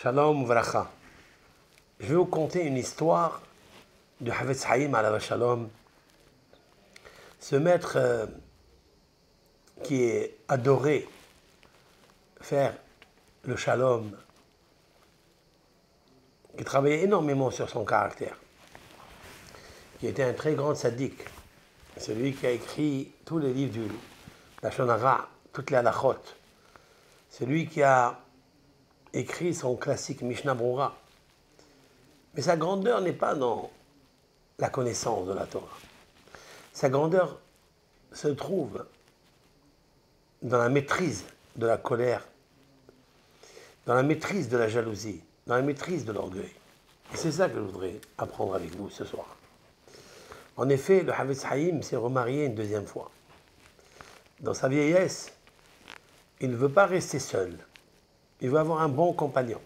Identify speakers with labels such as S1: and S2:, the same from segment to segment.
S1: Shalom Vracha. Je vais vous conter une histoire du Havetz Haïm alav Shalom, ce maître qui est adoré faire le Shalom, qui travaillait énormément sur son caractère, qui était un très grand sadique, celui qui a écrit tous les livres du Lashon Hara, toutes les halachot, celui qui a écrit son classique Mishnah Brura. Mais sa grandeur n'est pas dans la connaissance de la Torah. Sa grandeur se trouve dans la maîtrise de la colère, dans la maîtrise de la jalousie, dans la maîtrise de l'orgueil. Et c'est ça que je voudrais apprendre avec vous ce soir. En effet, le Havetz Haïm s'est remarié une deuxième fois. Dans sa vieillesse, il ne veut pas rester seul. Il veut avoir un bon compagnon.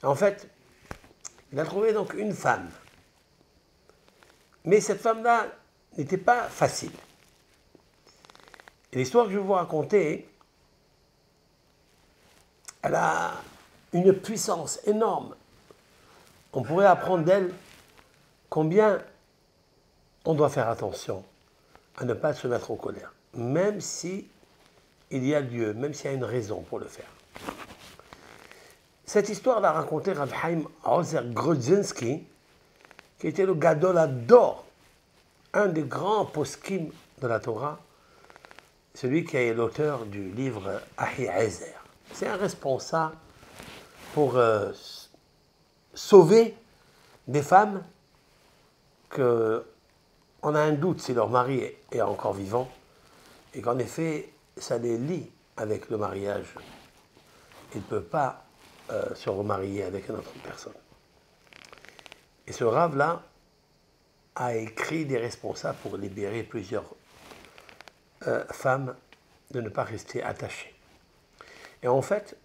S1: En fait, il a trouvé donc une femme. Mais cette femme-là n'était pas facile. Et l'histoire que je vais vous raconter, elle a une puissance énorme. On pourrait apprendre d'elle combien on doit faire attention à ne pas se mettre en colère, même si il y a lieu, même s'il y a une raison pour le faire. Cette histoire l'a raconté Rav Chaim Ozer Grodzinski, qui était le Gadol Hador, un des grands poskim de la Torah, celui qui est l'auteur du livre Ahiezer. C'est un responsable pour sauver des femmes qu'on a un doute si leur mari est encore vivant et qu'en effet, ça les lie avec le mariage. Ils ne peuvent pas se remarier avec une autre personne. Et ce Rav-là a écrit des responsables pour libérer plusieurs femmes de ne pas rester attachées. Et en fait,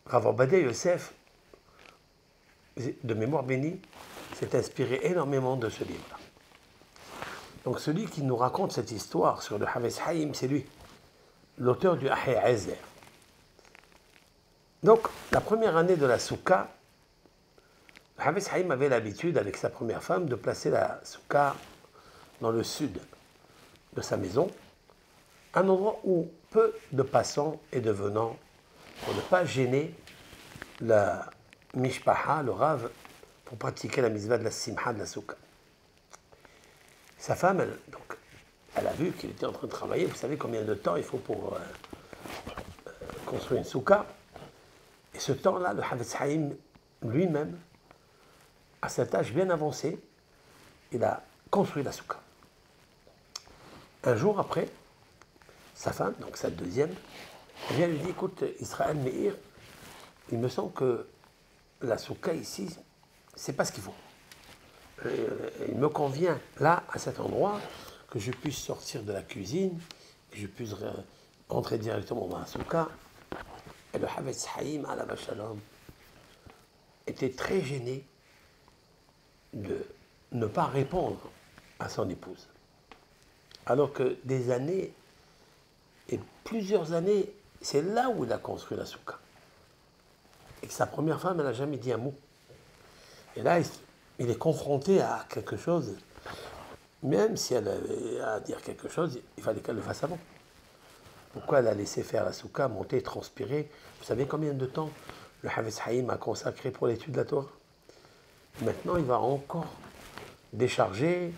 S1: Rav Ovadia Yosef, de mémoire bénie, s'est inspiré énormément de ce livre-là. Donc celui qui nous raconte cette histoire sur le Havetz Haïm, c'est lui, l'auteur du Ahiezer. Donc, la première année de la Souka, le Havetz Haïm avait l'habitude, avec sa première femme, de placer la Souka dans le sud de sa maison, un endroit où peu de passants et de venants, pour ne pas gêner la Mishpaha, le Rav, pour pratiquer la mitzvah de la Simcha de la Souka. Sa femme, elle a vu qu'il était en train de travailler. Vous savez combien de temps il faut pour construire une Souka. Et ce temps-là, le Havetz Haïm lui-même, à cet âge bien avancé, il a construit la Souka. Un jour après, sa femme, donc sa deuxième, vient lui dire, écoute, Israël Meir, il me semble que la Souka ici, c'est pas ce qu'il faut. Il me convient, là, à cet endroit, que je puisse sortir de la cuisine, que je puisse entrer directement dans la Souka. Et le Havetz Haïm alav Shalom était très gêné de ne pas répondre à son épouse. Alors que des années, et plusieurs années, c'est là où il a construit la Souka. Et que sa première femme, elle n'a jamais dit un mot. Et là, il est confronté à quelque chose, même si elle avait à dire quelque chose, il fallait qu'elle le fasse avant. Pourquoi elle a laissé faire la Souka, monter, transpirer? Vous savez combien de temps le Havetz Haïm a consacré pour l'étude de la Torah? Maintenant, il va encore décharger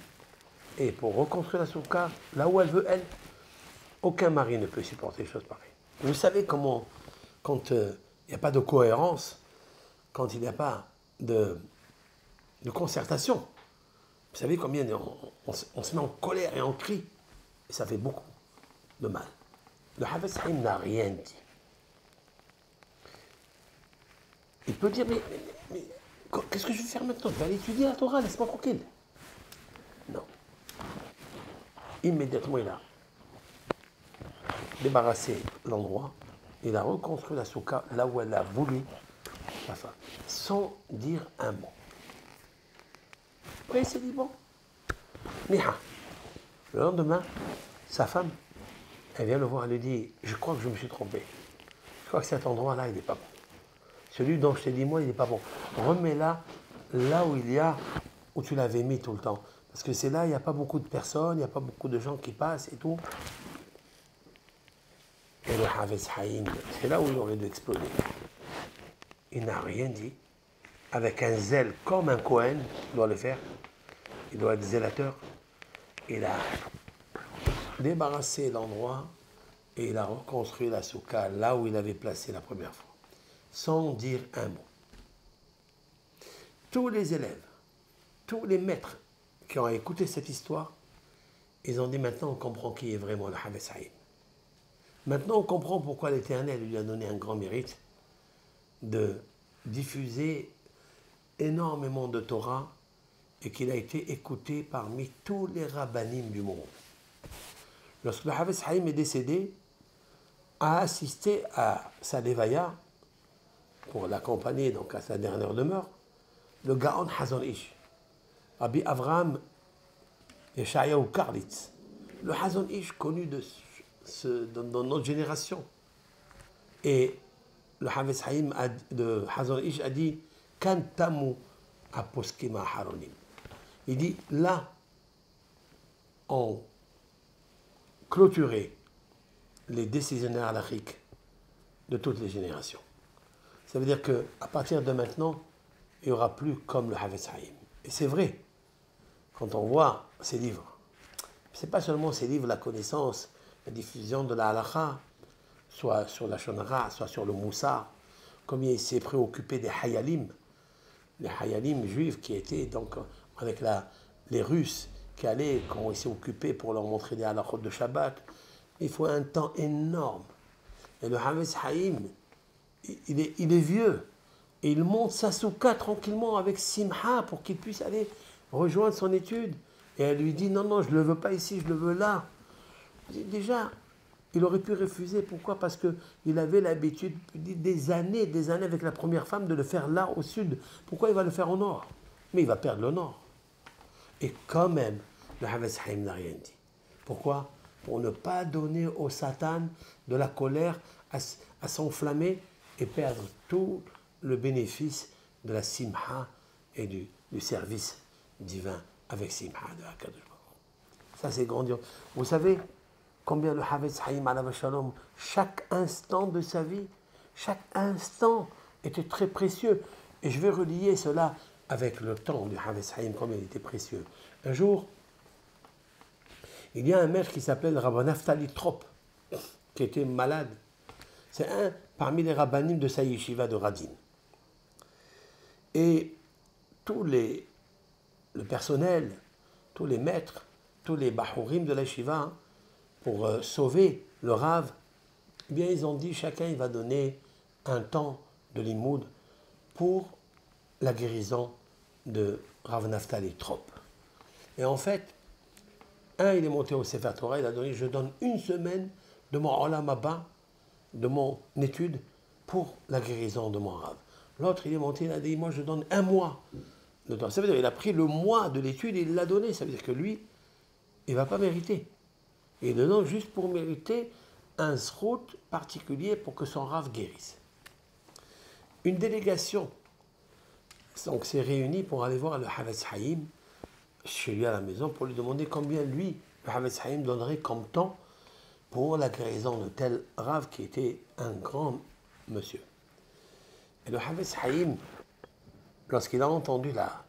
S1: et pour reconstruire la Souka, là où elle veut, elle. Aucun mari ne peut supporter des choses pareilles. Vous savez comment, quand il n'y a pas de cohérence, quand il n'y a pas de concertation, vous savez combien on se met en colère et en cri, et ça fait beaucoup de mal. Le Havetz Haïm n'a rien dit. Il peut dire, mais qu'est-ce que je vais faire maintenant? Je vais aller étudier la Torah, laisse-moi tranquille. Non. Immédiatement, il a débarrassé l'endroit, il a reconstruit la Souka là où elle a voulu la femme, sans dire un mot. Oui, c'est dit bon. Miha. Le lendemain, sa femme, elle vient le voir, elle lui dit, je crois que je me suis trompé. Je crois que cet endroit-là, il n'est pas bon. Celui dont je t'ai dit, moi, il n'est pas bon. Remets-la là où il y a, où tu l'avais mis tout le temps. Parce que c'est là, il n'y a pas beaucoup de personnes, il n'y a pas beaucoup de gens qui passent et tout. Et le Hafez Haïm, c'est là où il aurait dû exploser. Il n'a rien dit. Avec un zèle comme un Cohen, il doit le faire. Il doit être zélateur. Il a débarrassé l'endroit et il a reconstruit la soukha là où il avait placé la première fois, sans dire un mot. Tous les élèves, tous les maîtres qui ont écouté cette histoire, ils ont dit maintenant on comprend qui est vraiment le Hafez Haïm. Maintenant on comprend pourquoi l'Éternel lui a donné un grand mérite de diffuser énormément de Torah et qu'il a été écouté parmi tous les rabbanim du monde. Lorsque le Hafez Haïm est décédé, a assisté à sa levaya pour l'accompagner donc à sa dernière demeure, le Gaon Hazon Ish, Rabbi Avraham Yeshayahu Karlitz, le Hazon Ish connu dans notre génération. Et le Hafez Haïm de Hazon Ish a dit Kantamu aposkima haronim. Il dit là, on clôturait les décisionnaires halachiques de toutes les générations. Ça veut dire qu'à partir de maintenant, il n'y aura plus comme le Hafez Haïm. Et c'est vrai, quand on voit ces livres, ce n'est pas seulement ces livres, la connaissance, la diffusion de la halacha, soit sur la shonara, soit sur le moussar, combien il s'est préoccupé des hayalim, les hayalim juifs qui étaient donc avec les Russes qui allaient, quand il s'est occupé pour leur montrer des halachot de Shabbat. Il faut un temps énorme. Et le Hafez Haïm, il est vieux. Et il monte sa soukha tranquillement avec Simha pour qu'il puisse aller rejoindre son étude. Et elle lui dit non, non, je ne le veux pas ici, je le veux là. Déjà, il aurait pu refuser. Pourquoi? Parce qu'il avait l'habitude, des années avec la première femme, de le faire là au sud. Pourquoi il va le faire au nord? Mais il va perdre le nord. Et quand même, le Hafez Haïm n'a rien dit. Pourquoi? Pour ne pas donner au Satan de la colère à s'enflammer et perdre tout le bénéfice de la simha et du service divin avec simha de Hakadosh Baruch. Ça c'est grandiose. Vous savez combien le Hafez Haïm alav shalom, chaque instant de sa vie, chaque instant était très précieux. Et je vais relier cela avec le temps du Hafez Haïm, combien il était précieux. Un jour, il y a un maître qui s'appelle Rabbi Naftali Trop, qui était malade. C'est un parmi les rabbanim de sa yeshiva de Radin. Et le personnel, tous les maîtres, tous les bahourim de la yeshiva, pour sauver le Rav, eh bien ils ont dit chacun il va donner un temps de limoud pour la guérison de Rav Naftali Trop. Et en fait, il est monté au Sefer Torah, il a donné, je donne une semaine de mon Olam Haba, de mon étude, pour la guérison de mon Rav. L'autre, il est monté, il a dit, moi je donne un mois de temps. Ça veut dire qu'il a pris le mois de l'étude et il l'a donné. Ça veut dire que lui, il ne va pas mériter. Il le donne juste pour mériter un srout particulier pour que son Rav guérisse. Une délégation donc, s'est réunie pour aller voir le Hafez Haïm chez lui à la maison pour lui demander combien lui, le Hafez Haïm, donnerait comme temps pour la guérison de tel Rav qui était un grand monsieur. Et le Hafez Haïm, lorsqu'il a entendu la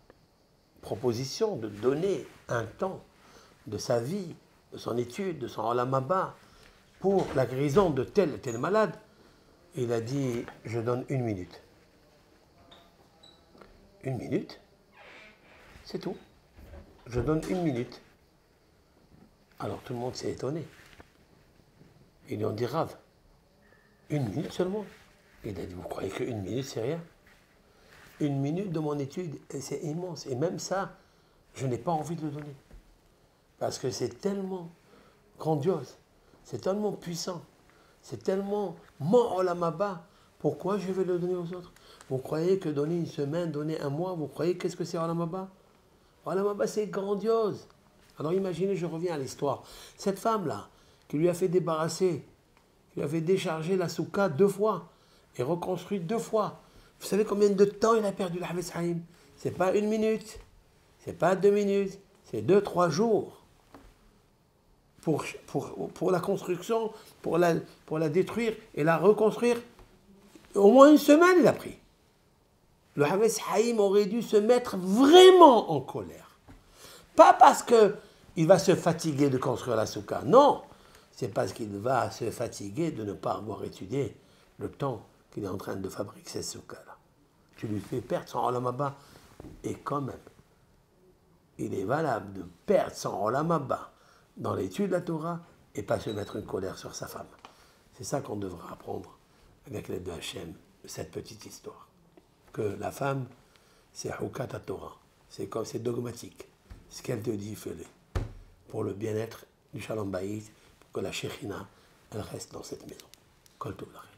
S1: proposition de donner un temps de sa vie, de son étude, de son Olam Haba, pour la guérison de tel et tel malade, il a dit, je donne 1 minute. 1 minute, c'est tout. Je donne 1 minute. Alors tout le monde s'est étonné. Ils lui ont dit, Rav, 1 minute seulement? Il a dit, vous croyez que 1 minute, c'est rien? 1 minute de mon étude, c'est immense. Et même ça, je n'ai pas envie de le donner. Parce que c'est tellement grandiose, c'est tellement puissant, c'est tellement mon Olam Haba. Pourquoi je vais le donner aux autres? Vous croyez que donner 1 semaine, donner 1 mois, vous croyez qu'est-ce que c'est Olam Haba? Olam Haba, c'est grandiose. Alors imaginez, je reviens à l'histoire. Cette femme-là, qui lui a fait débarrasser, qui lui a fait décharger la soukha 2 fois, et reconstruite 2 fois, Vous savez combien de temps il a perdu le Havetz Haïm? C'est pas 1 minute, c'est pas 2 minutes, c'est 2-3 jours. Pour la construction, pour la détruire et la reconstruire, au moins 1 semaine il a pris. Le Havetz Haïm aurait dû se mettre vraiment en colère. Pas parce qu'il va se fatiguer de construire la soukha, non. C'est parce qu'il va se fatiguer de ne pas avoir étudié le temps qu'il est en train de fabriquer cette soukha-là. Tu lui fais perdre son olam haba, et quand même, il est valable de perdre son olam haba dans l'étude de la Torah et pas se mettre une colère sur sa femme. C'est ça qu'on devra apprendre avec l'aide de Hachem, de cette petite histoire. Que la femme, c'est Hukat Torah, c'est dogmatique. Ce qu'elle te dit, fais-le. Pour le bien-être du Shalom Bayit, pour que la Shekhinah, elle reste dans cette maison. Kol Tov Lachem.